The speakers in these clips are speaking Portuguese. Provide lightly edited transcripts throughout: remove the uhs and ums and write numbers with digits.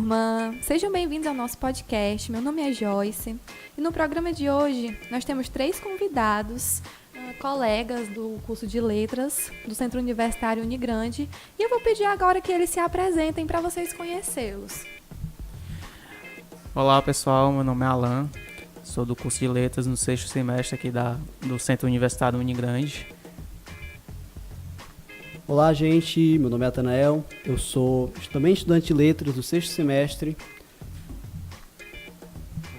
turma! Sejam bem-vindos ao nosso podcast. Meu nome é Joyce e no programa de hoje nós temos 3 convidados, colegas do curso de Letras do Centro Universitário Unigrande, e eu vou pedir agora que eles se apresentem para vocês conhecê-los. Olá pessoal, meu nome é Alan, sou do curso de Letras no 6º semestre aqui do Centro Universitário Unigrande. Olá gente, meu nome é Atanael, eu sou também estudante de Letras do 6º semestre.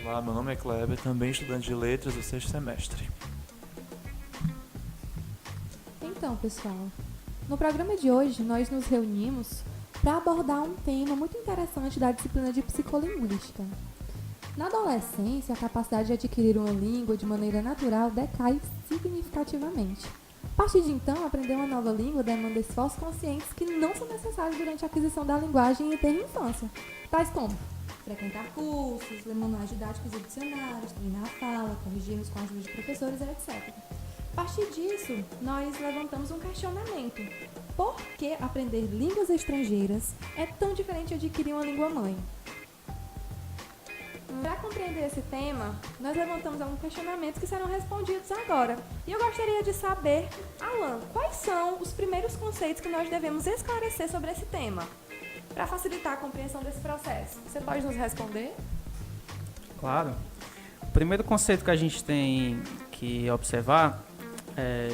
Olá, meu nome é Kleber, também estudante de Letras do 6º semestre. Então, pessoal, no programa de hoje nós nos reunimos para abordar um tema muito interessante da disciplina de psicolinguística. Na adolescência, a capacidade de adquirir uma língua de maneira natural decai significativamente. A partir de então, aprender uma nova língua demanda esforços conscientes que não são necessários durante a aquisição da linguagem em tenra infância, tais como frequentar cursos, ler manuais didáticos e dicionários, treinar a fala, corrigir erros com a ajuda de professores, etc. A partir disso, nós levantamos um questionamento. Por que aprender línguas estrangeiras é tão diferente de adquirir uma língua mãe? Para compreender esse tema, nós levantamos alguns questionamentos que serão respondidos agora. E eu gostaria de saber, Alan, quais são os primeiros conceitos que nós devemos esclarecer sobre esse tema, para facilitar a compreensão desse processo? Você pode nos responder? Claro. O primeiro conceito que a gente tem que observar,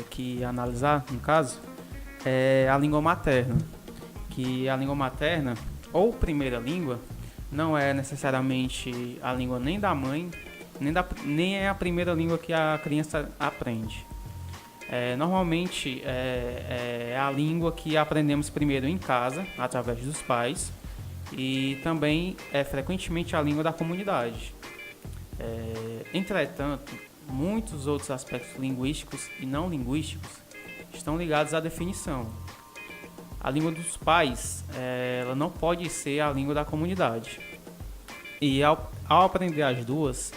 que analisar, no caso, é a língua materna. Que a língua materna, ou primeira língua, não é necessariamente a língua nem da mãe, nem é a primeira língua que a criança aprende. Normalmente é a língua que aprendemos primeiro em casa, através dos pais, e também é frequentemente a língua da comunidade. Entretanto, muitos outros aspectos linguísticos e não linguísticos estão ligados à definição. A língua dos pais, ela não pode ser a língua da comunidade. E ao aprender as duas,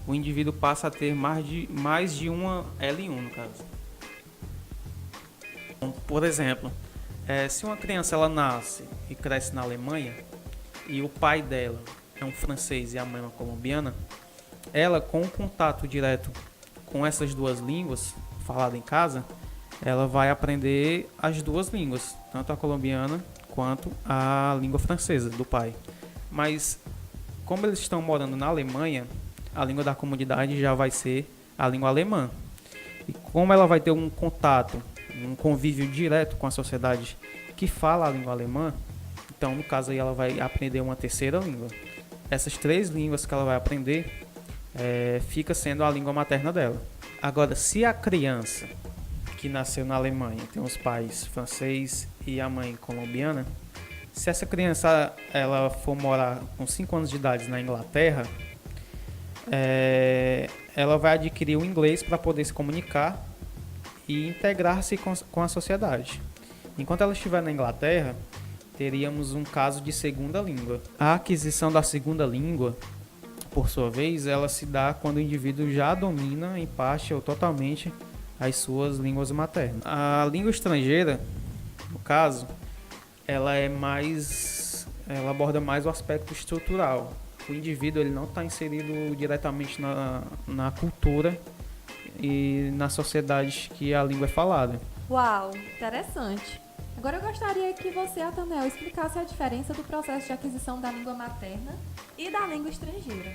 o indivíduo passa a ter mais de uma L1, no caso. Por exemplo, se uma criança ela nasce e cresce na Alemanha, e o pai dela é um francês e a mãe é uma colombiana, ela, com o contato direto com essas duas línguas faladas em casa, ela vai aprender as duas línguas, tanto a colombiana quanto a língua francesa do pai. Mas, como eles estão morando na Alemanha, a língua da comunidade já vai ser a língua alemã. E como ela vai ter um contato, um convívio direto com a sociedade que fala a língua alemã, então, no caso aí, ela vai aprender uma terceira língua. Essas 3 línguas que ela vai aprender fica sendo a língua materna dela. Agora, se a criança que nasceu na Alemanha tem os pais francês e a mãe colombiana, se essa criança ela for morar com 5 anos de idade na Inglaterra, ela vai adquirir o inglês para poder se comunicar e integrar-se com a sociedade. Enquanto ela estiver na Inglaterra, teríamos um caso de segunda língua. A aquisição da segunda língua, por sua vez, ela se dá quando o indivíduo já domina em parte ou totalmente as suas línguas maternas. A língua estrangeira, no caso, ela aborda mais o aspecto estrutural. O indivíduo ele não está inserido diretamente na cultura e na sociedade que a língua é falada. Uau, interessante. Agora eu gostaria que você, Atanael, explicasse a diferença do processo de aquisição da língua materna e da língua estrangeira.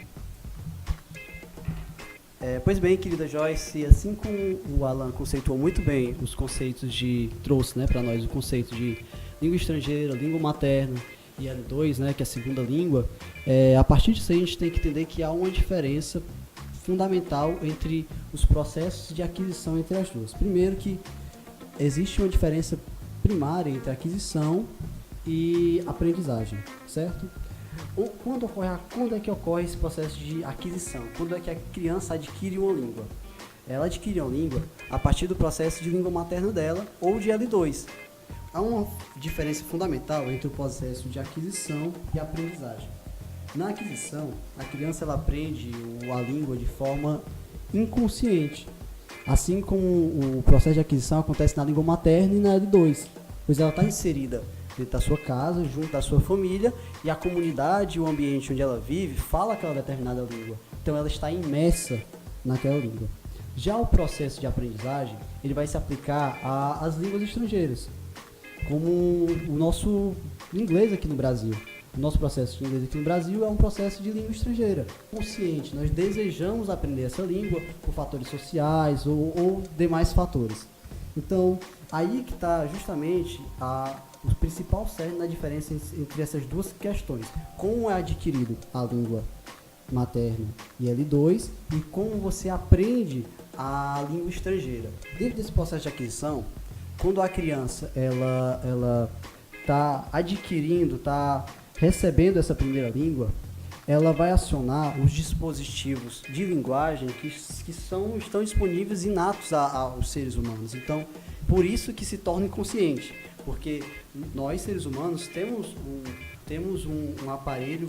Pois bem, querida Joyce, assim como o Alan conceituou muito bem os conceitos trouxe, né, para nós o conceito de língua estrangeira, língua materna e L2, né, que é a segunda língua, a partir disso aí a gente tem que entender que há uma diferença fundamental entre os processos de aquisição entre as duas. Primeiro que existe uma diferença primária entre aquisição e aprendizagem, certo? Quando é que ocorre esse processo de aquisição? Quando é que a criança adquire uma língua? Ela adquire uma língua a partir do processo de língua materna dela ou de L2. Há uma diferença fundamental entre o processo de aquisição e aprendizagem. Na aquisição, a criança ela aprende a língua de forma inconsciente, assim como o processo de aquisição acontece na língua materna e na L2, pois ela está inserida dentro da sua casa, junto da sua família, e a comunidade, o ambiente onde ela vive, fala aquela determinada língua. Então ela está imersa naquela língua. Já o processo de aprendizagem, ele vai se aplicar às línguas estrangeiras, como o nosso inglês aqui no Brasil. O nosso processo de inglês aqui no Brasil é um processo de língua estrangeira. Consciente, nós desejamos aprender essa língua por fatores sociais ou demais fatores. Então, aí que está justamente o principal cerne na diferença entre essas duas questões. Como é adquirido a língua materna e L2 e como você aprende a língua estrangeira. Dentro desse processo de aquisição, quando a criança ela está adquirindo, está recebendo essa primeira língua, ela vai acionar os dispositivos de linguagem que estão disponíveis inatos aos seres humanos. Então, por isso que se torna inconsciente, porque nós, seres humanos, temos um aparelho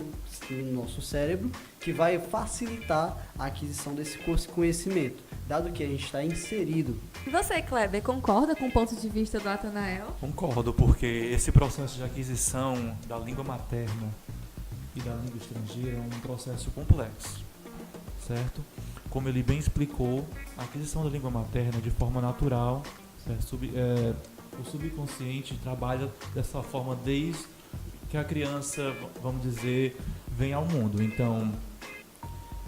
no nosso cérebro que vai facilitar a aquisição desse conhecimento, dado que a gente está inserido. E você, Kleber, concorda com o ponto de vista do Atanael? Concordo, porque esse processo de aquisição da língua materna e da língua estrangeira é um processo complexo, certo? Como ele bem explicou, a aquisição da língua materna de forma natural, certo? O subconsciente trabalha dessa forma desde que a criança, vamos dizer, vem ao mundo. Então,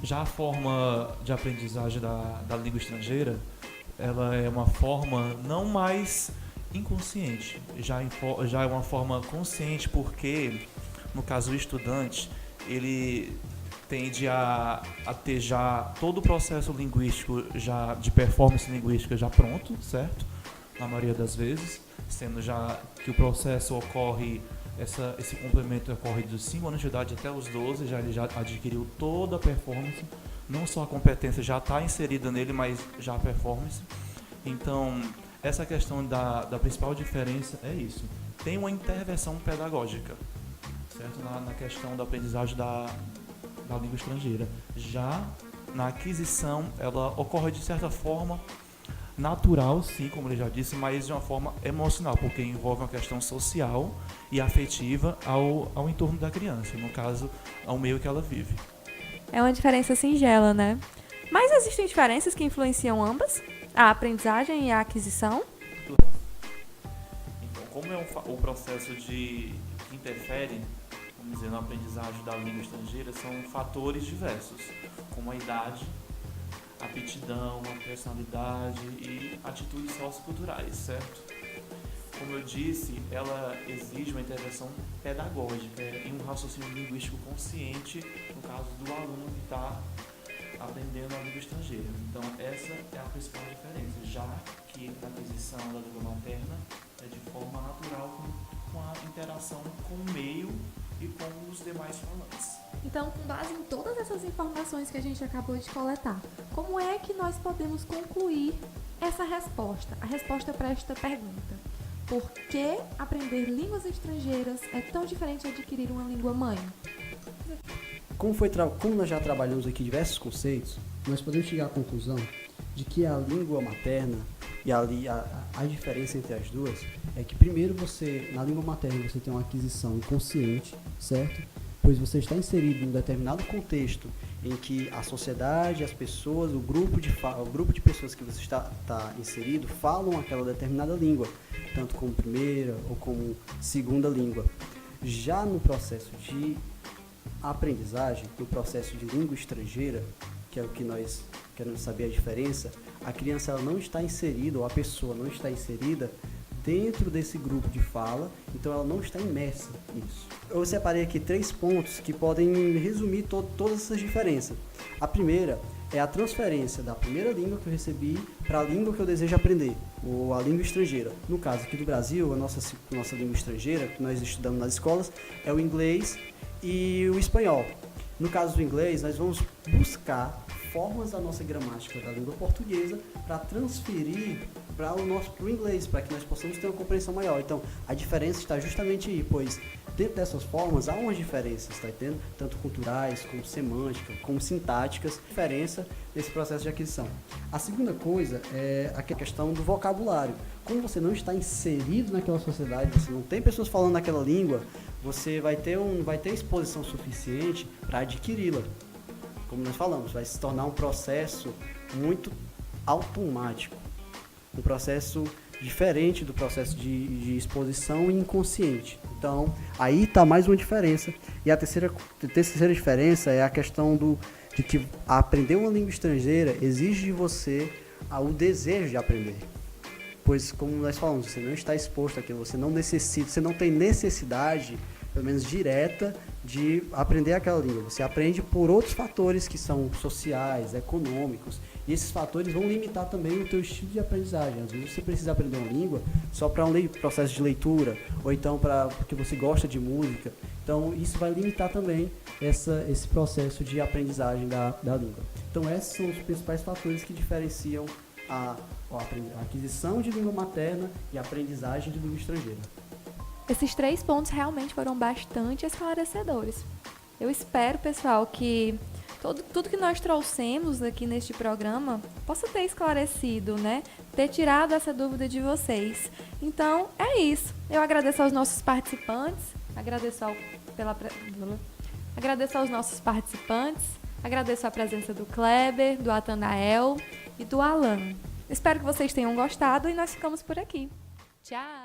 já a forma de aprendizagem da língua estrangeira, ela é uma forma não mais inconsciente, já é uma forma consciente, porque, no caso do estudante, ele tende a ter já todo o processo linguístico, já de performance linguística já pronto, certo? Na maioria das vezes, sendo já que o processo ocorre, esse complemento ocorre dos 5 anos de idade até os 12, ele já adquiriu toda a performance, não só a competência já está inserida nele, mas já a performance. Então, essa questão da principal diferença é isso. Tem uma intervenção pedagógica, certo? Na questão da aprendizagem da língua estrangeira. Já na aquisição, ela ocorre de certa forma natural, sim, como ele já disse, mas de uma forma emocional, porque envolve uma questão social e afetiva ao entorno da criança, no caso, ao meio que ela vive. É uma diferença singela, né? Mas existem diferenças que influenciam ambas? A aprendizagem e a aquisição? Então, como é o processo que interfere, vamos dizer, na aprendizagem da língua estrangeira, são fatores diversos, como a idade, aptidão, a personalidade e atitudes socioculturais, certo? Como eu disse, ela exige uma intervenção pedagógica e um raciocínio linguístico consciente, no caso do aluno que está aprendendo a língua estrangeira. Então, essa é a principal diferença, já que a aquisição da língua materna é de forma natural com a interação com o meio e com os demais falantes. Então, com base em todas essas informações que a gente acabou de coletar, como é que nós podemos concluir essa resposta? A resposta para esta pergunta: por que aprender línguas estrangeiras é tão diferente de adquirir uma língua mãe? Como nós já trabalhamos aqui diversos conceitos, nós podemos chegar à conclusão de que a língua materna e a diferença entre as duas é que, primeiro, na língua materna você tem uma aquisição inconsciente, certo? Pois você está inserido em um determinado contexto em que a sociedade, as pessoas, o grupo de pessoas que você está inserido falam aquela determinada língua, tanto como primeira ou como segunda língua. Já no processo de aprendizagem, no processo de língua estrangeira, que é o que nós queremos saber a diferença, a criança ela não está inserida, ou a pessoa não está inserida dentro desse grupo de fala, então ela não está imersa nisso. Eu separei aqui 3 pontos que podem resumir todas essas diferenças. A primeira é a transferência da primeira língua que eu recebi para a língua que eu desejo aprender, ou a língua estrangeira. No caso aqui do Brasil, a nossa língua estrangeira, que nós estudamos nas escolas, é o inglês e o espanhol. No caso do inglês, nós vamos buscar formas da nossa gramática da língua portuguesa para transferir para o inglês, para que nós possamos ter uma compreensão maior. Então, a diferença está justamente aí, pois dentro dessas formas há umas diferenças, tá entendendo? Tanto culturais, como semânticas, como sintáticas, diferença nesse processo de aquisição. A segunda coisa é a questão do vocabulário. Como você não está inserido naquela sociedade, você não tem pessoas falando naquela língua, você vai ter exposição suficiente para adquiri-la. Como nós falamos, vai se tornar um processo muito automático, um processo diferente do processo de exposição inconsciente. Então, aí está mais uma diferença. E a terceira diferença é a questão de que aprender uma língua estrangeira exige de você o desejo de aprender. Pois, como nós falamos, você não está exposto àquilo, você não tem necessidade, pelo menos direta, de aprender aquela língua. Você aprende por outros fatores que são sociais, econômicos, e esses fatores vão limitar também o teu estilo de aprendizagem. Às vezes você precisa aprender uma língua só para um processo de leitura, ou então porque você gosta de música. Então, isso vai limitar também esse processo de aprendizagem da língua. Então, esses são os principais fatores que diferenciam a aquisição de língua materna e a aprendizagem de língua estrangeira. Esses 3 pontos realmente foram bastante esclarecedores. Eu espero, pessoal, que tudo que nós trouxemos aqui neste programa possa ter esclarecido, né? Ter tirado essa dúvida de vocês. Então, é isso. Eu agradeço aos nossos participantes, agradeço aos nossos participantes, agradeço a presença do Kleber, do Atanael e do Alan. Espero que vocês tenham gostado e nós ficamos por aqui. Tchau!